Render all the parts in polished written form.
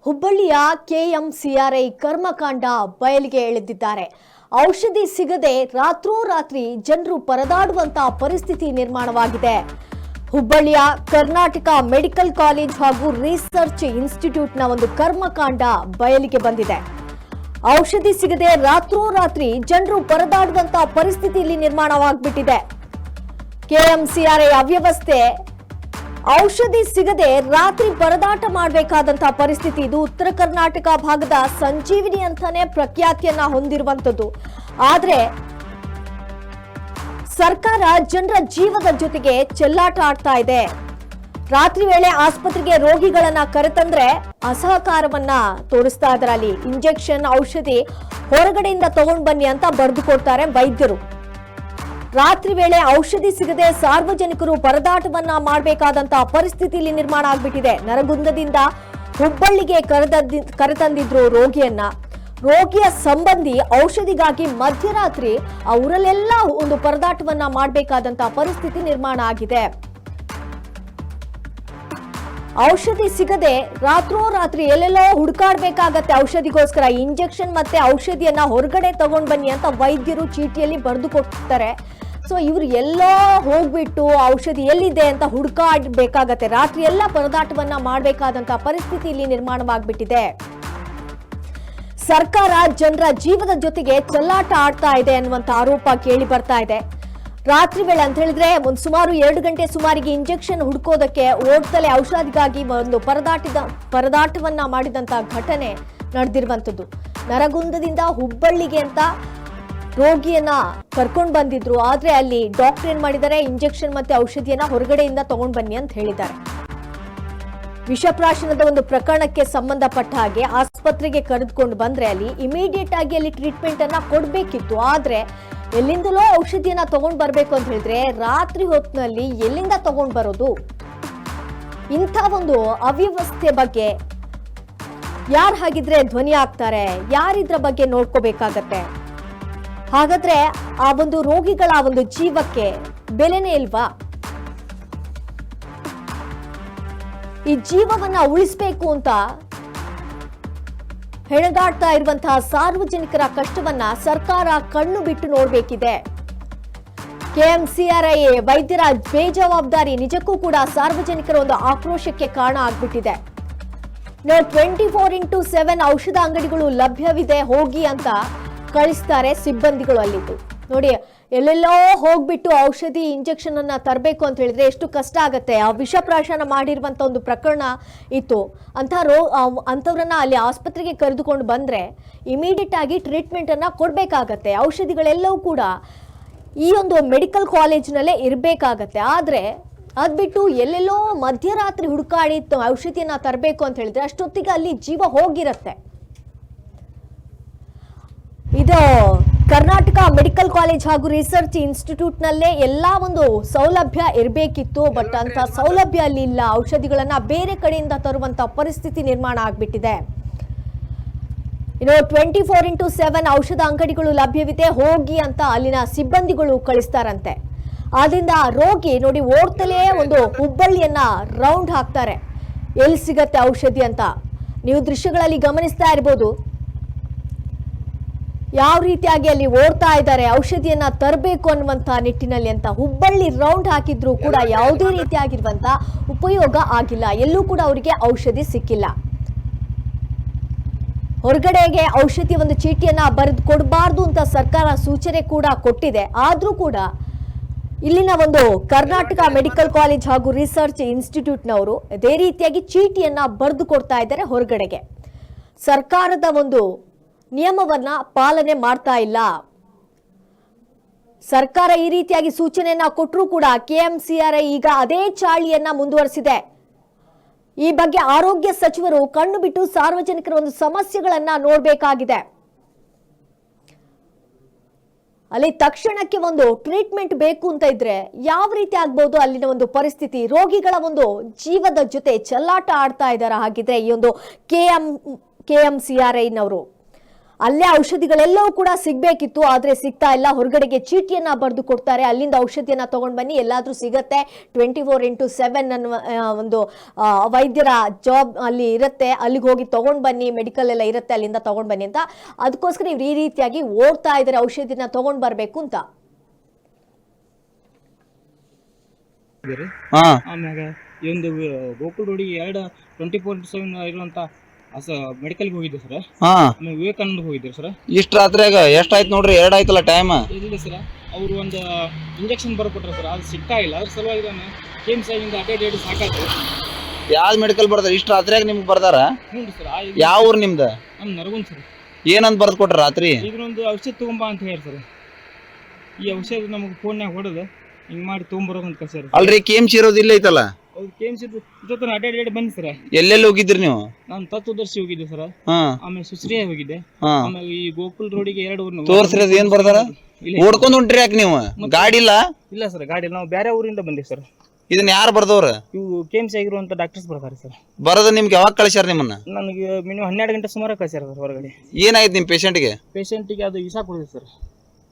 ಹುಬ್ಬಳ್ಳಿಯ ಕೆಎಂಸಿಆರ್ಐ ಕರ್ಮಕಾಂಡ ಬಯಲಿಗೆ ಎಳೆದಿದ್ದಾರೆ. ಔಷಧಿ ಸಿಗದೆ ರಾತ್ರೋರಾತ್ರಿ ಜನರು ಪರದಾಡುವಂತಹ ಪರಿಸ್ಥಿತಿ ನಿರ್ಮಾಣವಾಗಿದೆ. ಹುಬ್ಬಳ್ಳಿಯ ಕರ್ನಾಟಕ ಮೆಡಿಕಲ್ ಕಾಲೇಜ್ ಹಾಗೂ ರಿಸರ್ಚ್ ಇನ್ಸ್ಟಿಟ್ಯೂಟ್ನ ಒಂದು ಕರ್ಮಕಾಂಡ ಬಯಲಿಗೆ ಬಂದಿದೆ. ಔಷಧಿ ಸಿಗದೆ ರಾತ್ರೋರಾತ್ರಿ ಜನರು ಪರದಾಡುವಂತಹ ಪರಿಸ್ಥಿತಿ ಇಲ್ಲಿ ನಿರ್ಮಾಣವಾಗ್ಬಿಟ್ಟಿದೆ. ಕೆಎಂಸಿಆರ್ಐ ಅವ್ಯವಸ್ಥೆ, ಔಷಧಿ ಸಿಗದೆ ರಾತ್ರಿ ಪರದಾಟ ಮಾಡಬೇಕಾದಂತಹ ಪರಿಸ್ಥಿತಿ. ಇದು ಉತ್ತರ ಕರ್ನಾಟಕ ಭಾಗದ ಸಂಜೀವಿನಿ ಅಂತಾನೆ ಪ್ರಖ್ಯಾತಿಯನ್ನ ಹೊಂದಿರುವಂತದ್ದು. ಆದ್ರೆ ಸರ್ಕಾರ ಜನರ ಜೀವದ ಜೊತೆಗೆ ಚೆಲ್ಲಾಟ ಆಡ್ತಾ ಇದೆ. ರಾತ್ರಿ ವೇಳೆ ಆಸ್ಪತ್ರೆಗೆ ರೋಗಿಗಳನ್ನ ಕರೆತಂದ್ರೆ ಅಸಹಕಾರವನ್ನ ತೋರಿಸ್ತಾ ಇದ್ದಾರೆ. ಅಲ್ಲಿ ಇಂಜೆಕ್ಷನ್, ಔಷಧಿ ಹೊರಗಡೆಯಿಂದ ತಗೊಂಡ್ ಬನ್ನಿ ಅಂತ ಬರೆದು ಕೊಡ್ತಾರೆ ವೈದ್ಯರು. ರಾತ್ರಿ ವೇಳೆ ಔಷಧಿ ಸಿಗದೆ ಸಾರ್ವಜನಿಕರು ಪರದಾಟವನ್ನ ಮಾಡಬೇಕಾದಂತಹ ಪರಿಸ್ಥಿತಿ ಇಲ್ಲಿ ನಿರ್ಮಾಣ ಆಗ್ಬಿಟ್ಟಿದೆ. ನರಗುಂದದಿಂದ ಹುಬ್ಬಳ್ಳಿಗೆ ಕರೆತಂದಿದ್ರು ರೋಗಿಯನ್ನ. ರೋಗಿಯ ಸಂಬಂಧಿ ಔಷಧಿಗಾಗಿ ಮಧ್ಯರಾತ್ರಿ ಆ ಊರಲ್ಲೆಲ್ಲ ಒಂದು ಪರದಾಟವನ್ನ ಮಾಡಬೇಕಾದಂತಹ ಪರಿಸ್ಥಿತಿ ನಿರ್ಮಾಣ ಆಗಿದೆ. ಔಷಧಿ ಸಿಗದೆ ರಾತ್ರೋರಾತ್ರಿ ಎಲ್ಲೆಲ್ಲೋ ಹುಡುಕಾಡ್ಬೇಕಾಗತ್ತೆ ಔಷಧಿಗೋಸ್ಕರ. ಇಂಜೆಕ್ಷನ್ ಮತ್ತೆ ಔಷಧಿಯನ್ನ ಹೊರಗಡೆ ತಗೊಂಡ್ ಬನ್ನಿ ಅಂತ ವೈದ್ಯರು ಚೀಟಿಯಲ್ಲಿ ಬರೆದು ಕೊಡ್ತಾರೆ. ಸೊ ಇವ್ರು ಎಲ್ಲೋ ಹೋಗ್ಬಿಟ್ಟು ಔಷಧಿ ಎಲ್ಲಿದೆ ಅಂತ ಹುಡುಕಾಡ್ಬೇಕಾಗತ್ತೆ. ರಾತ್ರಿ ಎಲ್ಲ ಪರದಾಟವನ್ನ ಮಾಡಬೇಕಾದಂತಹ ಪರಿಸ್ಥಿತಿ ಇಲ್ಲಿ ನಿರ್ಮಾಣವಾಗ್ಬಿಟ್ಟಿದೆ. ಸರ್ಕಾರ ಜನರ ಜೀವದ ಜೊತೆಗೆ ಚೆಲ್ಲಾಟ ಆಡ್ತಾ ಇದೆ ಅನ್ನುವಂತ ಆರೋಪ ಕೇಳಿ ಬರ್ತಾ ಇದೆ. ರಾತ್ರಿ ವೇಳೆ ಅಂತ ಹೇಳಿದ್ರೆ ಒಂದು ಸುಮಾರು 2 ಗಂಟೆ ಸುಮಾರಿಗೆ ಇಂಜೆಕ್ಷನ್ ಹುಡುಕೋದಕ್ಕೆ ಓಡ್ತಲೇ ಔಷಧಿಗಾಗಿ ಒಂದು ಪರದಾಟವನ್ನ ಮಾಡಿದಂತ ಘಟನೆ ನಡೆದಿರುವಂತದ್ದು. ನರಗುಂದದಿಂದ ಹುಬ್ಬಳ್ಳಿಗೆ ಅಂತ ರೋಗಿಯನ್ನ ಕರ್ಕೊಂಡು ಬಂದಿದ್ರು. ಆದ್ರೆ ಅಲ್ಲಿ ಡಾಕ್ಟರ್ ಏನ್ ಮಾಡಿದ್ದಾರೆ, ಇಂಜೆಕ್ಷನ್ ಮತ್ತೆ ಔಷಧಿಯನ್ನ ಹೊರಗಡೆಯಿಂದ ತಗೊಂಡ್ ಬನ್ನಿ ಅಂತ ಹೇಳಿದ್ದಾರೆ. ವಿಷಪ್ರಾಶನದ ಒಂದು ಪ್ರಕರಣಕ್ಕೆ ಸಂಬಂಧಪಟ್ಟ ಹಾಗೆ ಆಸ್ಪತ್ರೆಗೆ ಕರೆದುಕೊಂಡು ಬಂದ್ರೆ ಅಲ್ಲಿ ಇಮಿಡಿಯೇಟ್ ಆಗಿ ಅಲ್ಲಿ ಟ್ರೀಟ್ಮೆಂಟ್ ಅನ್ನ ಕೊಡ್ಬೇಕಿತ್ತು. ಆದ್ರೆ ಎಲ್ಲಿಂದಲೋ ಔಷಧಿಯನ್ನ ತಗೊಂಡ್ ಬರ್ಬೇಕು ಅಂತ ಹೇಳಿದ್ರೆ ರಾತ್ರಿ ಹೊತ್ತಿನಲ್ಲಿ ಎಲ್ಲಿಂದ ತಗೊಂಡ್ ಬರೋದು? ಇಂಥ ಒಂದು ಅವ್ಯವಸ್ಥೆ ಬಗ್ಗೆ ಯಾರು ಹಾಗಿದ್ರೆ ಧ್ವನಿ ಆಗ್ತಾರೆ? ಯಾರಿದ್ರ ಬಗ್ಗೆ ನೋಡ್ಕೋಬೇಕಾಗತ್ತೆ? ಹಾಗಾದ್ರೆ ಆ ಒಂದು ರೋಗಿಗಳ ಒಂದು ಜೀವಕ್ಕೆ ಬೆಲೆನೇ ಇಲ್ವಾ? ಈ ಜೀವವನ್ನ ಉಳಿಸಬೇಕು ಅಂತ ಹೆಣಗಾಡ್ತಾ ಇರುವಂತಹ ಸಾರ್ವಜನಿಕರ ಕಷ್ಟವನ್ನ ಸರ್ಕಾರ ಕಣ್ಣು ಬಿಟ್ಟು ನೋಡಬೇಕಿದೆ. ಕೆಎಂಸಿಆರ್ಐ ವೈದ್ಯರ ಬೇಜವಾಬ್ದಾರಿ ನಿಜಕ್ಕೂ ಕೂಡ ಸಾರ್ವಜನಿಕರ ಒಂದು ಆಕ್ರೋಶಕ್ಕೆ ಕಾರಣ ಆಗ್ಬಿಟ್ಟಿದೆ. 24x7 ಔಷಧ ಅಂಗಡಿಗಳು ಲಭ್ಯವಿದೆ, ಹೋಗಿ ಅಂತ ಕಳಿಸ್ತಾರೆ ಸಿಬ್ಬಂದಿಗಳು ಅಲ್ಲಿದ್ದು. ನೋಡಿ, ಎಲ್ಲೆಲ್ಲೋ ಹೋಗ್ಬಿಟ್ಟು ಔಷಧಿ ಇಂಜೆಕ್ಷನ್ ಅನ್ನ ತರಬೇಕು ಅಂತ ಹೇಳಿದ್ರೆ ಎಷ್ಟು ಕಷ್ಟ ಆಗತ್ತೆ. ಆ ವಿಷಪ್ರಾಶನ ಮಾಡಿರುವಂತ ಒಂದು ಪ್ರಕರಣ ಇತ್ತು. ಅಂಥವ್ರನ್ನ ಅಲ್ಲಿ ಆಸ್ಪತ್ರೆಗೆ ಕರೆದುಕೊಂಡು ಬಂದ್ರೆ ಇಮಿಡಿಯೇಟ್ ಆಗಿ ಟ್ರೀಟ್ಮೆಂಟ್ ಅನ್ನ ಕೊಡ್ಬೇಕಾಗತ್ತೆ. ಔಷಧಿಗಳೆಲ್ಲವೂ ಕೂಡ ಈ ಒಂದು ಮೆಡಿಕಲ್ ಕಾಲೇಜಿನಲ್ಲೇ ಇರಬೇಕಾಗತ್ತೆ. ಆದ್ರೆ ಅದ್ಬಿಟ್ಟು ಎಲ್ಲೆಲ್ಲೋ ಮಧ್ಯರಾತ್ರಿ ಹುಡುಕಾಡಿ ಔಷಧಿಯನ್ನ ತರಬೇಕು ಅಂತ ಹೇಳಿದ್ರೆ ಅಷ್ಟೊತ್ತಿಗೆ ಅಲ್ಲಿ ಜೀವ ಹೋಗಿರತ್ತೆ. ಇದು ಕರ್ನಾಟಕ ಮೆಡಿಕಲ್ ಕಾಲೇಜ್ ಹಾಗೂ ರಿಸರ್ಚ್ ಇನ್ಸ್ಟಿಟ್ಯೂಟ್ ನಲ್ಲೇ ಎಲ್ಲಾ ಒಂದು ಸೌಲಭ್ಯ ಇರಬೇಕಿತ್ತು. ಬಟ್ ಅಂತ ಸೌಲಭ್ಯ ಅಲ್ಲಿ ಇಲ್ಲ. ಔಷಧಿಗಳನ್ನ ಬೇರೆ ಕಡೆಯಿಂದ ತರುವಂತ ಪರಿಸ್ಥಿತಿ ನಿರ್ಮಾಣ ಆಗ್ಬಿಟ್ಟಿದೆ. 24x7 ಔಷಧ ಅಂಗಡಿಗಳು ಲಭ್ಯವಿದೆ, ಹೋಗಿ ಅಂತ ಅಲ್ಲಿನ ಸಿಬ್ಬಂದಿಗಳು ಕಳಿಸ್ತಾರಂತೆ. ಆದ್ರಿಂದ ರೋಗಿ ನೋಡಿ ಓಡ್ತಲೇ ಒಂದು ಹುಬ್ಬಳ್ಳಿಯನ್ನ ರೌಂಡ್ ಹಾಕ್ತಾರೆ, ಎಲ್ಲಿ ಸಿಗತ್ತೆ ಔಷಧಿ ಅಂತ. ನೀವು ದೃಶ್ಯಗಳಲ್ಲಿ ಗಮನಿಸ್ತಾ ಇರ್ಬೋದು ಯಾವ ರೀತಿಯಾಗಿ ಅಲ್ಲಿ ಓಡ್ತಾ ಇದ್ದಾರೆ ಔಷಧಿಯನ್ನ ತರಬೇಕು ಅನ್ನುವಂತ ನಿಟ್ಟಿನಲ್ಲಿ ಅಂತ. ಹುಬ್ಬಳ್ಳಿ ರೌಂಡ್ ಹಾಕಿದ್ರು ಕೂಡ ಯಾವುದೇ ರೀತಿಯಾಗಿರುವಂತ ಉಪಯೋಗ ಆಗಿಲ್ಲ. ಎಲ್ಲೂ ಕೂಡ ಅವರಿಗೆ ಔಷಧಿ ಸಿಕ್ಕಿಲ್ಲ. ಹೊರಗಡೆಗೆ ಔಷಧಿ ಒಂದು ಚೀಟಿಯನ್ನ ಬರೆದು ಕೊಡಬಾರ್ದು ಅಂತ ಸರ್ಕಾರ ಸೂಚನೆ ಕೂಡ ಕೊಟ್ಟಿದೆ. ಆದ್ರೂ ಕೂಡ ಇಲ್ಲಿನ ಒಂದು ಕರ್ನಾಟಕ ಮೆಡಿಕಲ್ ಕಾಲೇಜ್ ಹಾಗೂ ರಿಸರ್ಚ್ ಇನ್ಸ್ಟಿಟ್ಯೂಟ್ನವರು ಅದೇ ರೀತಿಯಾಗಿ ಚೀಟಿಯನ್ನ ಬರೆದು ಕೊಡ್ತಾ ಇದ್ದಾರೆ ಹೊರಗಡೆಗೆ. ಸರ್ಕಾರದ ಒಂದು ನಿಯಮವನ್ನ ಪಾಲನೆ ಮಾಡ್ತಾ ಇಲ್ಲ. ಸರ್ಕಾರ ಈ ರೀತಿಯಾಗಿ ಸೂಚನೆಯನ್ನ ಕೊಟ್ಟರೂ ಕೂಡ ಕೆಎಂಸಿಆರ್ಐ ಈಗ ಅದೇ ಚಾಳಿಯನ್ನ ಮುಂದುವರಿಸಿದೆ. ಈ ಬಗ್ಗೆ ಆರೋಗ್ಯ ಸಚಿವರು ಕಣ್ಣು ಬಿಟ್ಟು ಸಾರ್ವಜನಿಕರ ಒಂದು ಸಮಸ್ಯೆಗಳನ್ನ ನೋಡಬೇಕಾಗಿದೆ. ಅಲ್ಲಿ ತಕ್ಷಣಕ್ಕೆ ಒಂದು ಟ್ರೀಟ್ಮೆಂಟ್ ಬೇಕು ಅಂತ ಇದ್ರೆ ಯಾವ ರೀತಿ ಆಗ್ಬಹುದು ಅಲ್ಲಿನ ಒಂದು ಪರಿಸ್ಥಿತಿ? ರೋಗಿಗಳ ಒಂದು ಜೀವದ ಜೊತೆ ಚೆಲ್ಲಾಟ ಆಡ್ತಾ ಇದ್ದಾರೆ ಹಾಗಿದ್ರೆ ಈ ಒಂದು ಕೆಎಂಸಿಆರ್ಐನವರು. ಅಲ್ಲೇ ಔಷಧಿಗಳೆಲ್ಲವೂ ಕೂಡ ಸಿಗ್ಬೇಕಿತ್ತು, ಆದ್ರೆ ಸಿಗ್ತಾ ಇಲ್ಲ. ಹೊರಗಡೆಗೆ ಚೀಟಿಯನ್ನ ಬರೆದು ಕೊಡ್ತಾರೆ, ಅಲ್ಲಿಂದ ಔಷಧಿಯನ್ನ ತಗೊಂಡ್ ಬನ್ನಿ, ಎಲ್ಲಾದ್ರೂ ಸಿಗತ್ತೆ. 24x7 ಅನ್ನುವ ಒಂದು ವೈದ್ಯರ ಜಾಬ್ ಅಲ್ಲಿ ಇರುತ್ತೆ, ಅಲ್ಲಿಗೆ ಹೋಗಿ ತಗೊಂಡ್ ಬನ್ನಿ, ಮೆಡಿಕಲ್ ಎಲ್ಲ ಇರುತ್ತೆ, ಅಲ್ಲಿಂದ ತಗೊಂಡ್ ಬನ್ನಿ ಅಂತ. ಅದಕ್ಕೋಸ್ಕರ ಇವ್ರು ಈ ರೀತಿಯಾಗಿ ಓಡ್ತಾ ಇದ್ದಾರೆ ಔಷಧಿನ ತಗೊಂಡ್ ಬರ್ಬೇಕು ಅಂತ. ಆಮ್ಯಾಗ ಈ ಒಂದು ಗೋಕುಲ್ ರೋಡಿಗೆ 24x7 ಇರುವಂತ ಮೆಡಿಕಲ್ಗೆ ಹೋಗಿದ್ದೆ ಸರ್. ಆಮೇಲೆ ವಿವೇಕಾನಂದ ಹೋಗಿದ್ದೆ ಸರ್. ಇಷ್ಟ ರಾತ್ರಿಯಾಗ ಎಷ್ಟಾಯ್ತು ನೋಡ್ರಿ? 2 ಆಯ್ತಲ್ಲ ಟೈಮ್. ಇಲ್ಲ ಸರ್, ಅವರು ಒಂದು ಇಂಜೆಕ್ಷನ್ ಬರ್ಕೊಟ್ರ ಸರ್, ಅದು ಸಿಗ್ತಾ ಇಲ್ಲ. ಅದ್ರ ಸಲುವಾಗಿ ನಾನು KIMS ಇಂದ ಅಡ್ಡಾಡಿ ಸಾಕಾಯ್ತು. ಯಾವ್ದು ಮೆಡಿಕಲ್ ಬರ್ದಾರ ಇಷ್ಟ ರಾತ್ರಿಯಾಗ? ನಿಮ್ಗೆ ಬರ್ದಾರ? ಹ್ಞೂ ಸರ್. ಯಾವ ಊರು ನಿಮ್ದು? ನಮ್ಮ ನರಗುಂದ್ ಸರ್. ಏನಂತ ಬರ್ದು ಕೊಟ್ರ ರಾತ್ರಿ? ಇದನ್ನೊಂದು ಔಷಧ ತಗೊಂಬ ಅಂತ ಹೇಳಿ ಸರ್. ಈ ಔಷಧ ನಮಗೆ ಫೋನ್ಯಾಗ ಹೊಡೆದು ಹಿಂಗೆ ಮಾಡಿ ತೊಗೊಂಬರೋಕಂತ ಕಳ್ಸ್ಯಾರ. ಅಲ್ರಿ KIMS ಇರೋದಿಲ್ಲ ಐತಲ್ಲ? ಅವ್ರು KIMS ಜೊತೆ ಅಡ್ಡಾಡಿ ಬನ್ನಿ ಸರ್. ಎಲ್ಲೆಲ್ಲಿ ಹೋಗಿದ್ರಿ ನೀವು? ನಾನು ತತ್ವದರ್ಶಿ ಹೋಗಿದ್ದೆ ಸರ್, ಆಮೇಲೆ ಸುಶ್ರಿಯ ಹೋಗಿದ್ದೆ, ಆಮೇಲೆ ಈ ಗೋಕುಲ್ ರೋಡಿಗೆ 2 ಊರು. ತೋರ್ಸ್ರಿ ಅದ್ ಏನ್ ಬರ್ದಾರ? ಓಡ್ಕೊಂಡ್ ಹೊಂಟ್ರಿ ಯಾಕೆ ನೀವು? ಗಾಡಿ ಇಲ್ಲ? ಇಲ್ಲ ಸರ್, ಗಾಡಿ ನಾವು ಬೇರೆ ಊರಿಂದ ಬಂದಿವಿ ಸರ್. ಇದನ್ನ ಯಾರು ಬರ್ದವ್ರ? ಇವು KIMS ಆಗಿರುವಂತ ಡಾಕ್ಟರ್ಸ್ ಬರ್ತಾರೆ ಸರ್. ಬರೋದು ನಿಮ್ಗೆ ಯಾವಾಗ ಕಳ್ಸ್ಯಾರ ನಿಮ್ಮನ್ನ? ನನಗೆ ಮಿನಿಮಮ್ 12 ಗಂಟೆ ಸುಮಾರು ಕಳ್ಸ್ಯಾರ ಸರ್ ಹೊರಗಡೆ. ಏನಾಯ್ತು ನಿಮ್ ಪೇಷಂಟ್ಗೆ? ಪೇಷಂಟಿಗೆ ಅದು ವಿಷ ಕೊಡಿದೆ ಸರ್.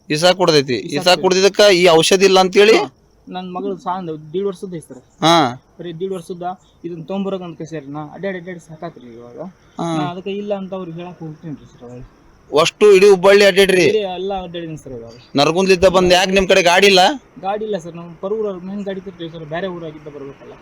ಇಸಾ ಕುಡ್ದೈತಿ. ಇಸಾ ಕುಡ್ದಿದ್ದಕ್ಕ ಈ ಔಷಧಿ ಇಲ್ಲ ಅಂತೇಳಿ ನನ್ನ ಮಗಳು ಸಾಂದ್ 1.5 ವರ್ಷದ ಐತಿ ಸರ್. ಬರೀ 1.5 ವರ್ಷದ ಇದನ್ನ ತೊಗೊಂಬರೋಕಂತ ಕಳ್ಸ್ಯಾರ. ನಾ ಅಡ್ಡಾಡಿ ಸಾಕಾತ್ರಿ ಇವಾಗ. ಅದಕ್ಕೆ ಇಲ್ಲ ಅಂತ ಅವ್ರಿಗೆ ಹೇಳಕ್ ಹೋಗ್ತೀನಿ ಸರ್. ಅವಾಗ ಅಷ್ಟು ಇಡೀ ಹುಬ್ಬಳ್ಳಿ ಅಡ್ಡಾಡ್ರಿ? ಎಲ್ಲ ಅಡ್ಡಾಡಿದ್ದೀನಿ ಸರ್. ಇವಾಗ ನರಗುಂದ್ಲಿದ್ದ ಬಂದ್ ಯಾಕೆ ನಿಮ್ ಕಡೆ ಗಾಡಿ ಇಲ್ಲ? ಗಾಡಿ ಇಲ್ಲ ಸರ್, ನಾವು ಪರೂರ ಮೇನ್ ಗಾಡಿ ತರ್ತೀವಿ ಸರ್, ಬೇರೆ ಊರಾಗಿದ್ದ ಬರ್ಬೇಕಲ್ಲ.